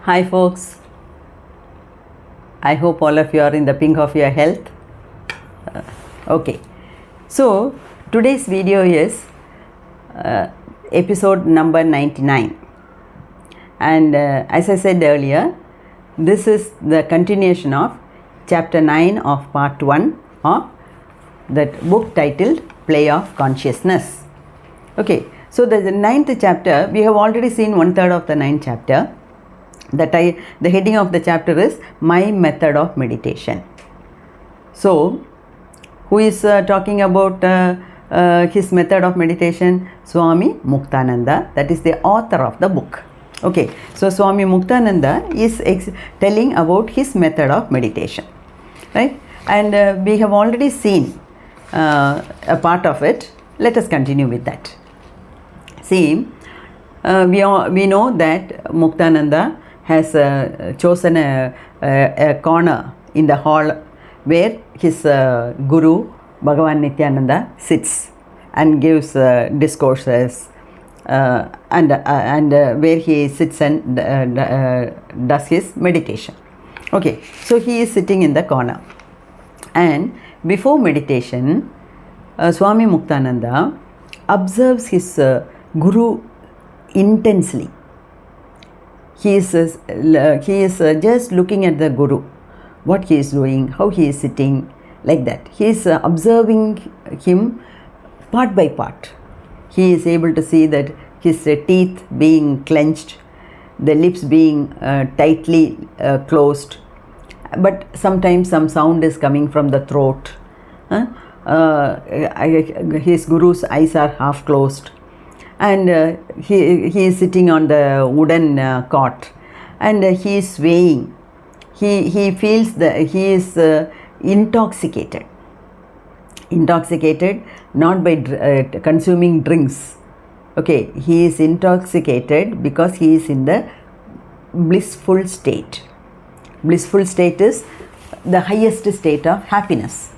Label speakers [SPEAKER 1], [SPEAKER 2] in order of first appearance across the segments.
[SPEAKER 1] Hi folks, I hope all of you are in the pink of your health. Okay, so today's video is episode number 99, and as I said earlier, this is the continuation of chapter 9 of part 1 of that book titled Play of Consciousness. Okay, so the 9th chapter, we have already seen 1/3 of the 9th chapter. The heading of the chapter is My Method of Meditation. So, who is talking about his method of meditation? SWAMI MUKTHANANDA, that is the author of the book. Okay, so SWAMI MUKTHANANDA is telling about his method of meditation, right? And we have already seen a part of it. Let us continue with that. See, we know that MUKTHANANDA has chosen a corner in the hall where his guru Bhagavan Nityananda sits and gives discourses and where he sits and does his meditation. Okay, so he is sitting in the corner, and before meditation Swami Muktananda observes his guru intensely. He is just looking at the guru, what he is doing, how he is sitting, like that. He is observing him part by part. He is able to see that his teeth being clenched, the lips being tightly closed, but sometimes some sound is coming from the throat. His guru's eyes are half closed, and he is sitting on the wooden cot, and he is swaying. He feels that he is intoxicated not by consuming drinks. Okay, he is intoxicated because he is in the blissful state. Blissful state is the highest state of happiness.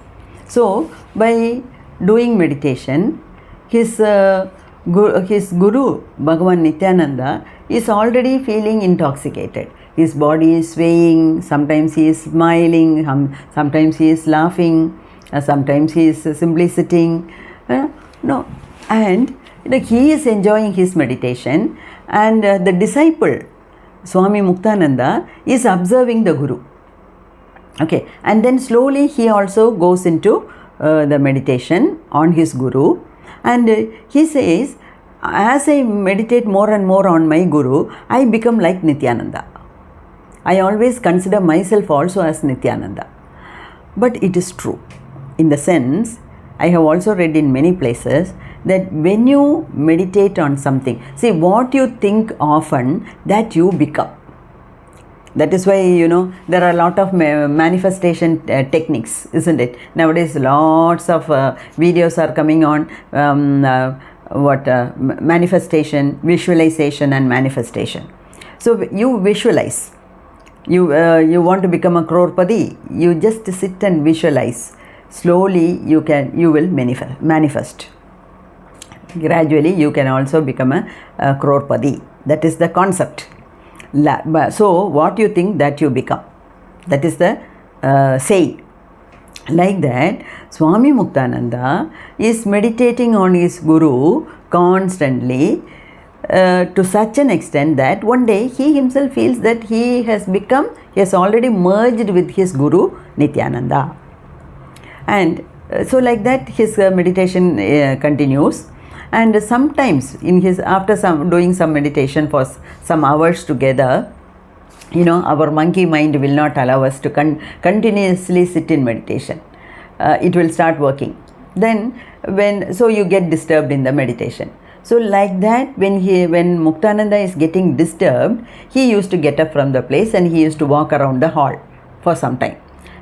[SPEAKER 1] So by doing meditation, his guru Bhagavan Nityananda is already feeling intoxicated. His body is swaying, sometimes he is smiling, sometimes he is laughing, sometimes he is simply sitting. And he is enjoying his meditation, and the disciple Swami Muktananda is observing the guru. Okay, and then slowly he also goes into the meditation on his guru, and he says, as I meditate more and more on my guru, I become like Nityananda. I always consider myself also as Nityananda. But it is true, in the sense, I have also read in many places that when you meditate on something, see, what you think often, that you become. That is why, there are a lot of manifestation techniques, isn't it? Nowadays, lots of videos are coming on manifestation, visualization and manifestation. So you visualize. You want to become a crorepati, you just sit and visualize. Slowly you will manifest. Gradually you can also become a crorepati. That is the concept. So what you think, that you become. That is the saying. Like that, Swami Muktananda is meditating on his guru constantly to such an extent that one day he himself feels that he has already merged with his guru Nityananda. And so like that his meditation continues. And sometimes after doing some meditation for some hours together, our monkey mind will not allow us to continuously sit in meditation. It will start working. Then so you get disturbed in the meditation. So like that, when Muktananda is getting disturbed, he used to get up from the place and he used to walk around the hall for some time.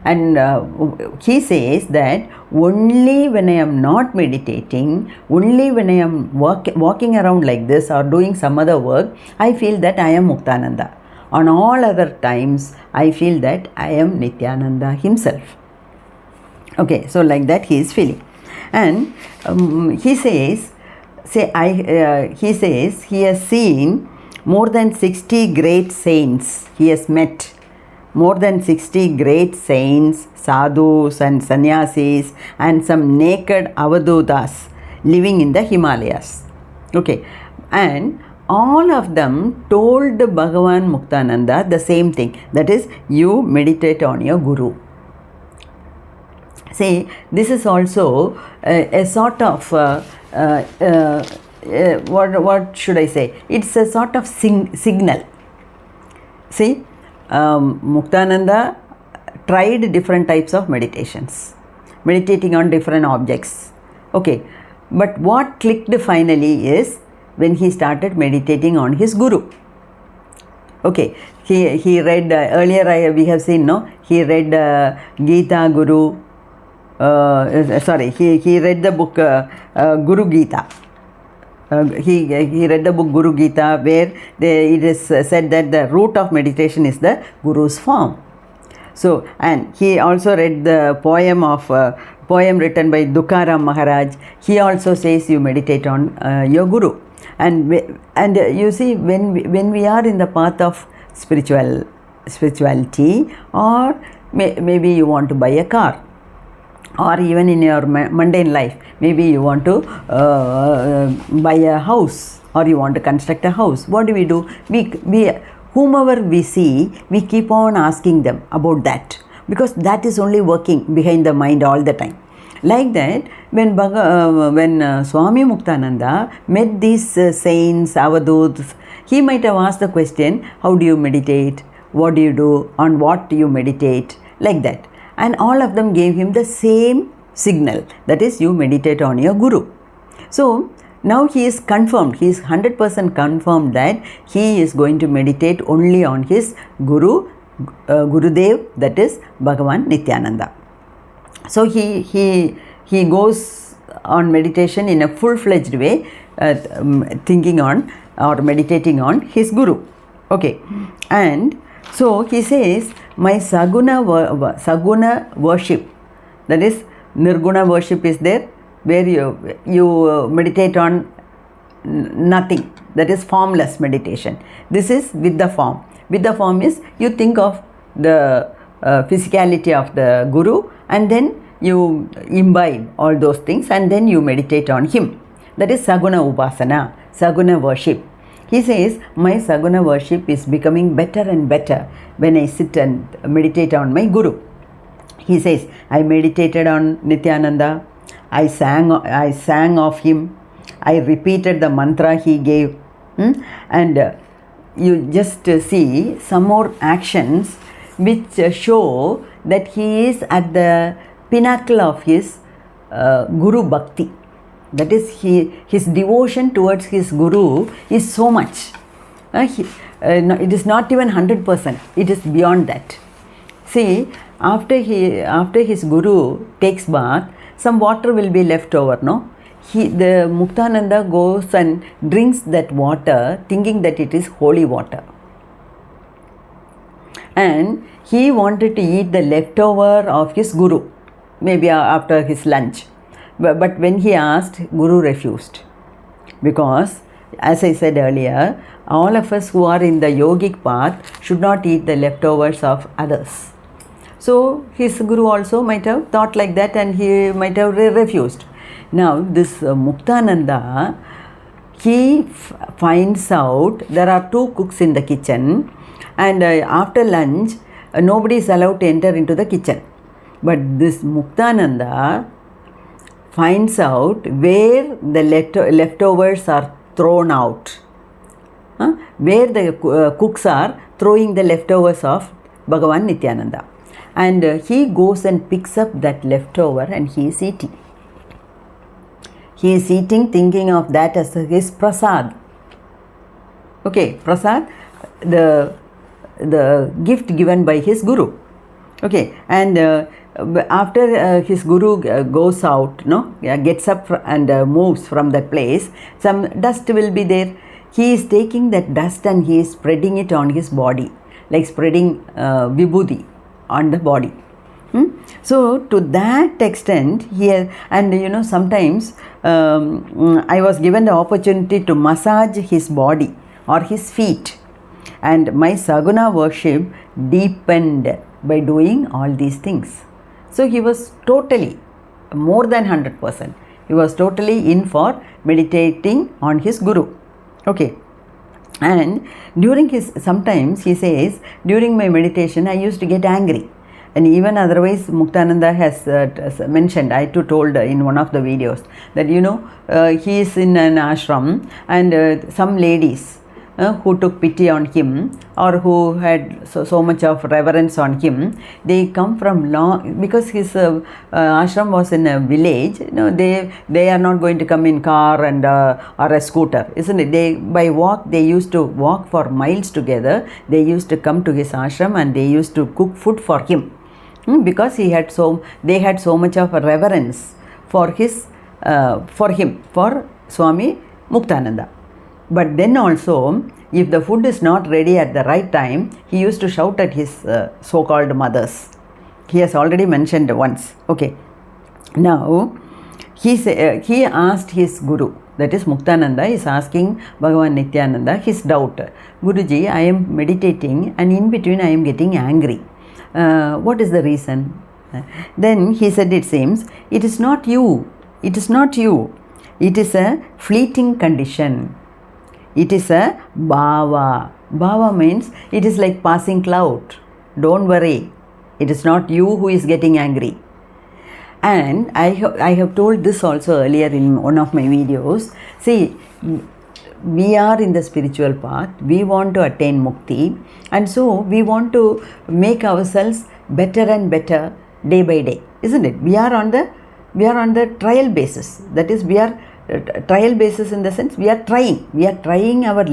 [SPEAKER 1] And he says that only when I am not meditating, only when I am walking around like this or doing some other work, I feel that I am Muktananda. On all other times, I feel that I am Nityananda himself. Okay, so like that he is feeling. And he says he has seen more than 60 great saints he has met. More than 60 great saints, sadhus and sannyasis and some naked avadutas living in the Himalayas. Okay, and all of them told Bhagavan Muktananda the same thing, that is, you meditate on your Guru. See, this is also a sort of what should I say? It's a sort of signal. See, Muktananda tried different types of meditations, meditating on different objects. Okay, but what clicked finally is when he started meditating on his Guru. Okay, he read earlier we have seen, no, he read Gita Guru. He read the book Guru Gita. He read the book Guru Gita, where it is said that the root of meditation is the Guru's form. So, and he also read the poem written by Dukharam Maharaj. He also says you meditate on your Guru. And you see, when we are in the path of spirituality, or maybe you want to buy a car, or even in your mundane life, maybe you want to buy a house, or you want to construct a house. What do? We whomever we see, we keep on asking them about that, because that is only working behind the mind all the time. Like that, when Swami Muktananda met these saints, avaduts, he might have asked the question, how do you meditate? What do you do? On what do you meditate? Like that. And all of them gave him the same signal, that is, you meditate on your Guru. So now he is confirmed, he is 100% confirmed that he is going to meditate only on his Guru, Gurudev, that is Bhagavan Nityananda. So he goes on meditation in a full-fledged way, thinking on or meditating on his Guru. Okay, and so he says, my saguna worship, that is, nirguna worship is there, where you meditate on nothing, that is formless meditation. This is with the form. With the form is, you think of the physicality of the Guru, and then you imbibe all those things, and then you meditate on him. That is saguna upasana, saguna worship. He says, my saguna worship is becoming better and better when I sit and meditate on my Guru. He says, I meditated on Nityananda, I sang of him, I repeated the mantra he gave, and you just see some more actions which show that he is at the pinnacle of his Guru Bhakti. That is, his devotion towards his Guru is so much. It is not even 100%, it is beyond that. See, after his Guru takes bath, some water will be left over, no? The Muktananda goes and drinks that water, thinking that it is holy water. And he wanted to eat the leftover of his Guru, maybe after his lunch. But when he asked, Guru refused. Because, as I said earlier, all of us who are in the yogic path should not eat the leftovers of others. So, his Guru also might have thought like that, and he might have refused. Now, this Muktananda, he finds out there are two cooks in the kitchen, and after lunch, nobody is allowed to enter into the kitchen. But this Muktananda finds out where the leftovers are thrown out, where the cooks are throwing the leftovers of Bhagavan Nityananda. And he goes and picks up that leftover and he is eating. He is eating, thinking of that as his prasad. Okay, prasad, the gift given by his Guru. Okay, and after his Guru goes out, gets up and moves from that place, some dust will be there. He is taking that dust and he is spreading it on his body, like spreading vibhuti on the body. So to that extent, here, and sometimes I was given the opportunity to massage his body or his feet, and my Saguna worship deepened by doing all these things. So he was totally, more than 100%, he was totally in for meditating on his Guru. Okay. And during his, sometimes he says, during my meditation I used to get angry. And even otherwise, Muktananda has mentioned, I too told in one of the videos, that he is in an ashram, and some ladies who took pity on him, or who had so much of reverence on him, they come from long, because his ashram was in a village, they are not going to come in car and or a scooter, isn't it? They, by walk, they used to walk for miles together. They used to come to his ashram and they used to cook food for him, because they had so much of a reverence for his for him, for Swami Muktananda. But then also, if the food is not ready at the right time, he used to shout at his so-called mothers. He has already mentioned once. Okay. Now, he asked his Guru, that is Muktananda is asking Bhagavan Nityananda his doubt. Guruji, I am meditating and in between I am getting angry. What is the reason? Then he said, it seems, it is not you. It is not you. It is a fleeting condition. It is a bhava. Bhava means it is like passing cloud. Don't worry. It is not you who is getting angry. And I have told this also earlier in one of my videos. See, we are in the spiritual path. We want to attain mukti. And so we want to make ourselves better and better day by day. Isn't it? We are on the trial basis. That is, we are trial basis in the sense we are trying our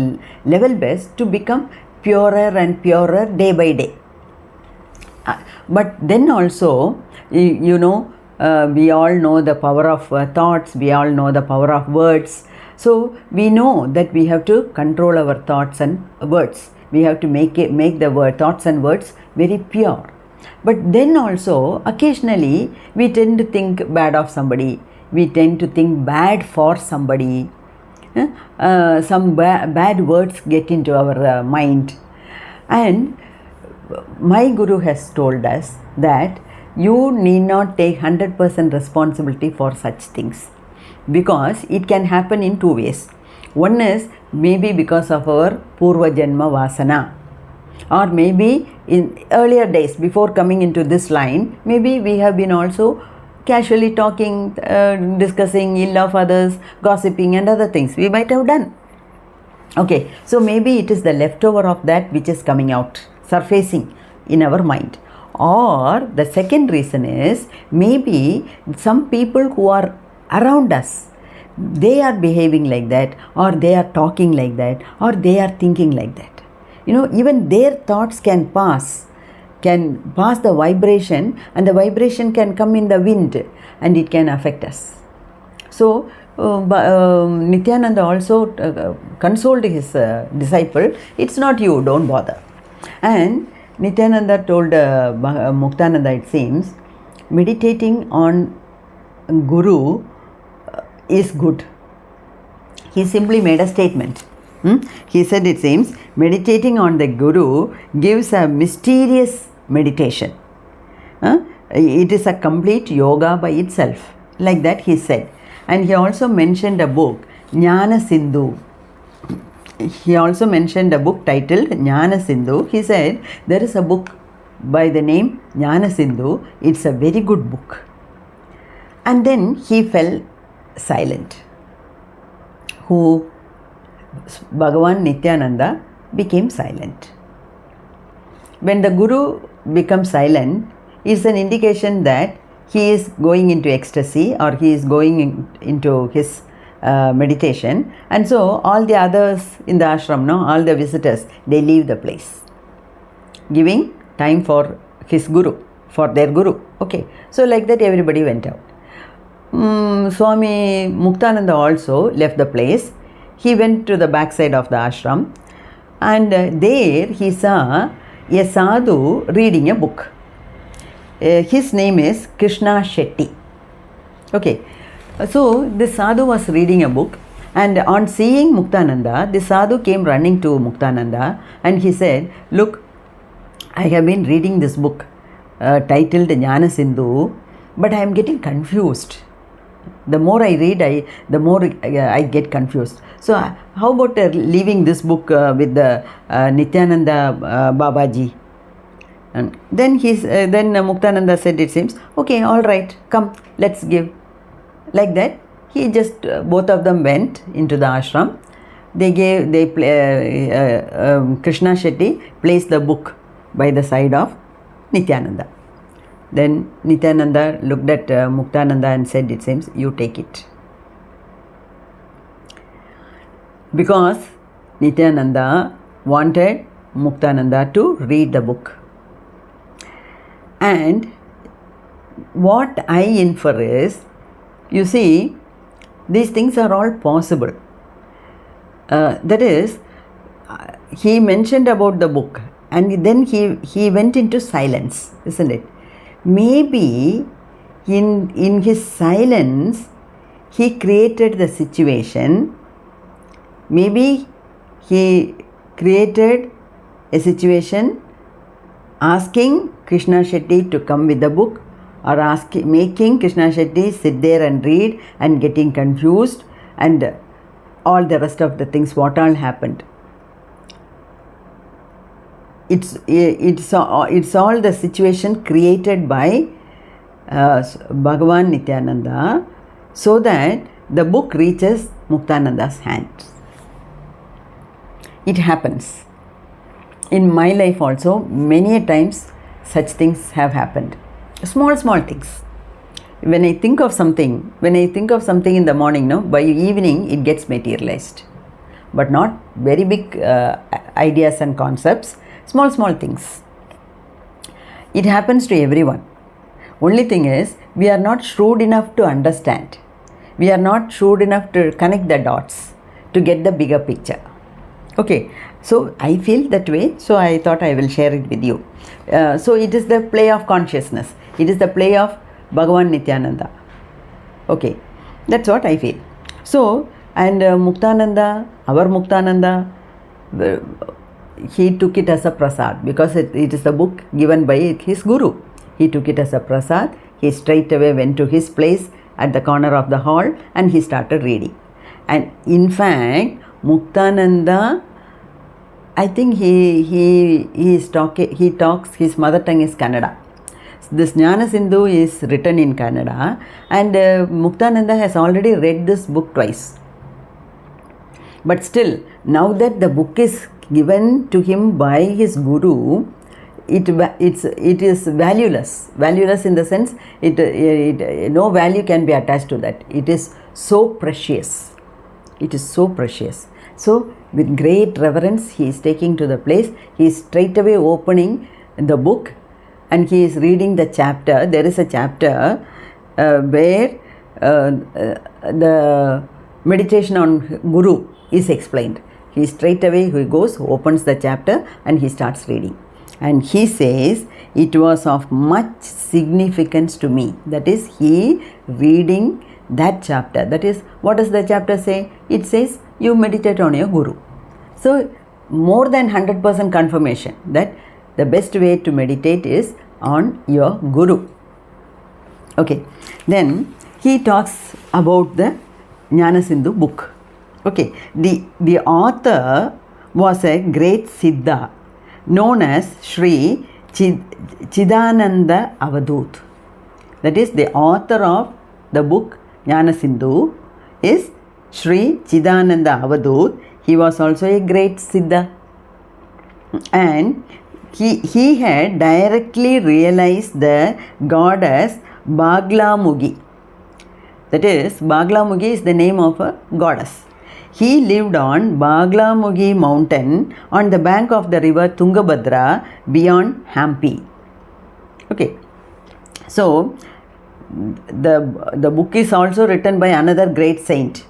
[SPEAKER 1] level best to become purer and purer day by day. But then also, we all know the power of thoughts, we all know the power of words. So we know that we have to control our thoughts and words. We have to make the thoughts and words very pure. But then also, occasionally, we tend to think bad of somebody. We tend to think bad for somebody. Some bad words get into our mind. And my Guru has told us that you need not take 100% responsibility for such things, because it can happen in two ways. One is maybe because of our Purva Janma Vasana, or maybe in earlier days before coming into this line, maybe we have been also casually talking, discussing ill of others, gossiping and other things we might have done. Okay, so maybe it is the leftover of that which is coming out, surfacing in our mind. Or the second reason is maybe some people who are around us, they are behaving like that, or they are talking like that, or they are thinking like that. Even their thoughts can pass the vibration, and the vibration can come in the wind and it can affect us. So Nityananda also consoled his disciple, it's not you, don't bother. And Nityananda told Muktananda, it seems, meditating on Guru is good. He simply made a statement. He said, it seems, meditating on the Guru gives a mysterious meditation. It is a complete yoga by itself. Like that he said. And he also mentioned a book, Jnana Sindhu. He also mentioned a book titled Jnana Sindhu. He said, there is a book by the name Jnana Sindhu. It's a very good book. And then he fell silent. Bhagavan Nityananda became silent. When the Guru becomes silent, it's an indication that he is going into ecstasy, or he is going into his meditation, and so all the others in the ashram, all the visitors, they leave the place, giving time for his Guru, for their Guru. Okay, so like that everybody went out. Swami Muktananda also left the place. He went to the backside of the ashram, and there he saw a sadhu reading a book. His name is Krishna Shetty. Okay, so this sadhu was reading a book, And on seeing Muktananda, the sadhu came running to Muktananda and he said, "Look, I have been reading this book titled Jnana Sindhu, but I am getting confused. The more I read, the more I get confused. So how about leaving this book with the Nityananda Babaji?" And then Muktananda said, it seems, "Okay, all right, come, let's give." Like that, he just both of them went into the ashram. Krishna Shetty placed the book by the side of Nityananda. Then Nityananda looked at Muktananda and said, it seems, "You take it." Because Nityananda wanted Muktananda to read the book. And what I infer is, you see, these things are all possible. That is, he mentioned about the book and then he went into silence, isn't it? Maybe in his silence, he created the situation. Maybe he created a situation asking Krishna Shetty to come with the book, or making Krishna Shetty sit there and read and getting confused, and all the rest of the things, what all happened. It's all the situation created by Bhagavan Nityananda so that the book reaches Muktananda's hands. It happens. In my life also, many a times such things have happened. Small things. When I think of something in the morning, by evening it gets materialized. But not very big ideas and concepts, small things. It happens to everyone. Only thing is, we are not shrewd enough to understand. We are not shrewd enough to connect the dots to get the bigger picture. Okay, so I feel that way, so I thought I will share it with you. So it is the play of consciousness. It is the play of Bhagavan Nityananda. Okay, that's what I feel. So, and Muktananda, our Muktananda, he took it as a prasad because it is the book given by his guru. He took it as a prasad. He straight away went to his place at the corner of the hall and he started reading. And in fact, Muktananda, I think he talks, his mother tongue is Kannada. This Jnana Sindhu is written in Kannada, and Muktananda has already read this book twice. But still, now that the book is given to him by his guru, it is valueless. Valueless in the sense, no value can be attached to that. It is so precious. It is so precious. So, with great reverence, he is taking to the place. He is straight away opening the book and he is reading the chapter. There is a chapter where the meditation on Guru is explained. He straight away, he goes, opens the chapter and he starts reading. And he says, "It was of much significance to me." That is, he reading that chapter. That is, what does the chapter say? It says, you meditate on your Guru. So, more than 100% confirmation that the best way to meditate is on your Guru. Okay, then he talks about the Jnana Sindhu book. Okay, the author was a great Siddha known as Sri Chidananda Avadut. That is, the author of the book Jnana Sindhu is Sri Chidananda Avadut. He was also a great Siddha, and he had directly realized the goddess Baglamugi. That is, Baglamugi is the name of a goddess. He lived on Baglamugi mountain on the bank of the river Tungabhadra beyond Hampi. Okay, so the book is also written by another great saint.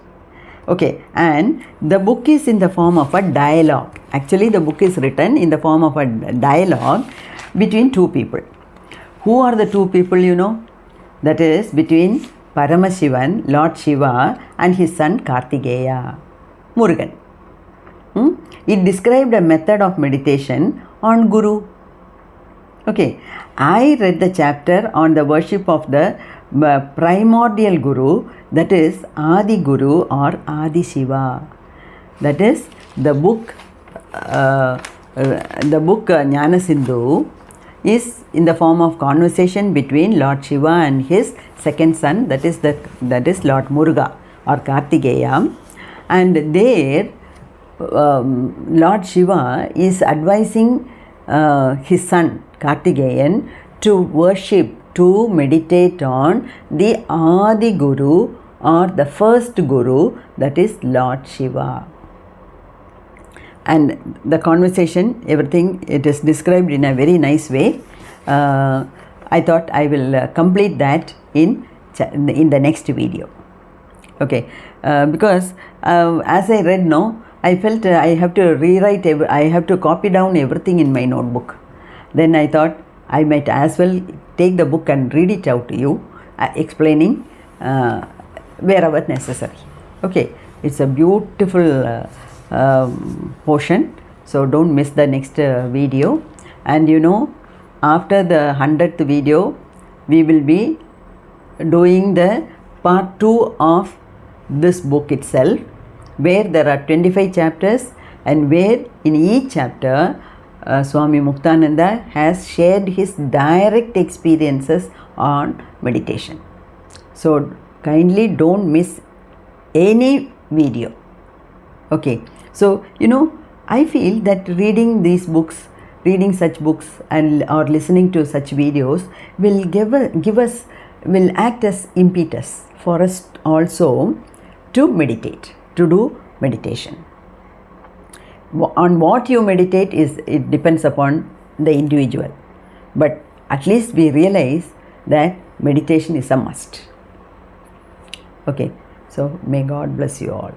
[SPEAKER 1] Okay, and the book is in the form of a dialogue. Actually, the book is written in the form of a dialogue between two people. Who are the two people, you know? That is between Paramashivan, Lord Shiva, and his son Kartikeya, Murugan. It described a method of meditation on Guru. Okay, I read the chapter on the worship of the primordial Guru, that is Adi Guru or Adi Shiva. That is the book Jnana Sindhu is in the form of conversation between Lord Shiva and his second son, that is Lord Muruga or Kartikeya, and there Lord Shiva is advising his son Kartikeyan to worship, to meditate on the Adi Guru or the first Guru, that is Lord Shiva. And the conversation, everything, it is described in a very nice way. I thought I will complete that in the next video. Okay, because as I read now, I felt I have to rewrite, I have to copy down everything in my notebook. Then I thought I might as well take the book and read it out to you, explaining wherever necessary. Okay, it's a beautiful portion, so don't miss the next video. And you know, after the 100th video, we will be doing the part 2 of this book itself, where there are 25 chapters, and where in each chapter Swami Muktananda has shared his direct experiences on meditation. So kindly don't miss any video. Okay, so you know, I feel that reading these books, reading such books and or listening to such videos will act as impetus for us also to meditate, to do meditation. On what you meditate it depends upon the individual, but at least we realize that meditation is a must. Okay, so may God bless you all.